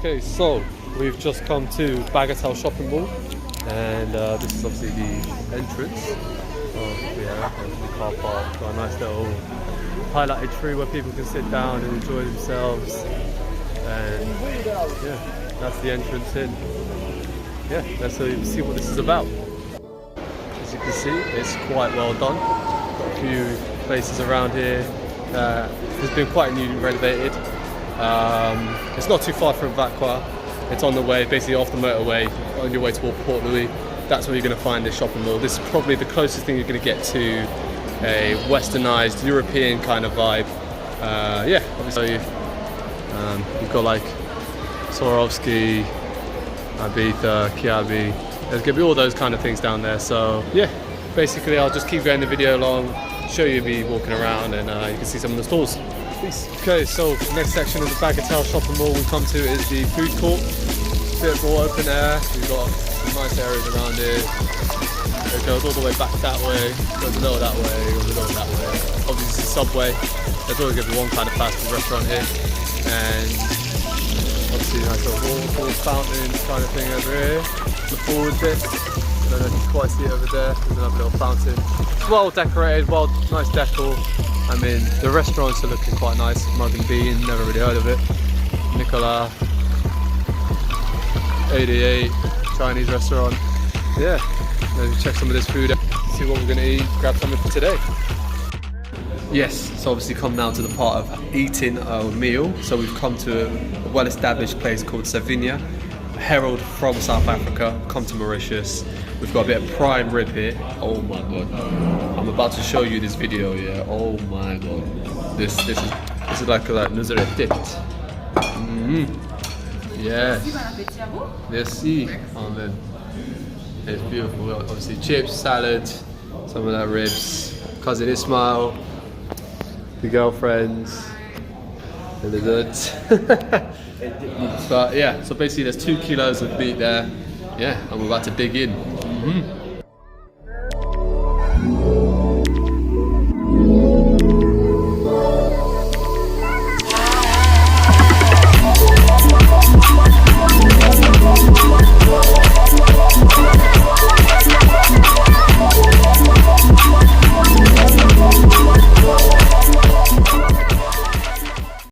Okay, so we've just come to Bagatelle shopping mall, and this is obviously the entrance of the car park. Got a nice little highlighted tree where people can sit down and enjoy themselves, and yeah, that's the entrance in. Yeah, let's see what this is about. As you can see, it's quite well done. Got a few places around here. It's been quite newly renovated. It's not too far from Vacqua. It's on the way, basically off the motorway, on your way toward Port Louis. That's where you're going to find this shopping mall. This is probably the closest thing you're going to get to a westernized European kind of vibe. Yeah, obviously you've got like Swarovski, Ibiza, Kiabi. There's going to be all those kind of things down there. So yeah, basically I'll just keep going the video along, show you me walking around, and you can see some of the stores. Peace. Okay, so the next section of the Bagatelle shopping mall we come to is the food court. A bit more open air. We've got some nice areas around here. It goes all the way back that way, goes a little that way, goes a little that way. Obviously it's a Subway. There's always going to be one kind of fast food restaurant here. And obviously a nice little waterfall fountain kind of thing over here. The forward bit. I don't know if you can quite see it over there. There's another little fountain. It's well decorated, nice decor. I mean, the restaurants are looking quite nice. Mug and Bean, never really heard of it. Nicola, 88, Chinese restaurant. Yeah, maybe check some of this food out, see what we're gonna eat, grab something for today. Yes, so obviously come now to the part of eating a meal. So we've come to a well-established place called Savinia. Herald from South Africa, come to Mauritius. We've got a bit of prime rib here. Oh my god. I'm about to show you this video, yeah. Oh my god. This is like a Nazareth dip. Yes. Merci. Amen. It's beautiful. Obviously chips, salad, some of that ribs. Cousin Ismail, the girlfriends, and the nuts. But yeah, so basically there's 2 kilos of meat there. Yeah, and we're about to dig in.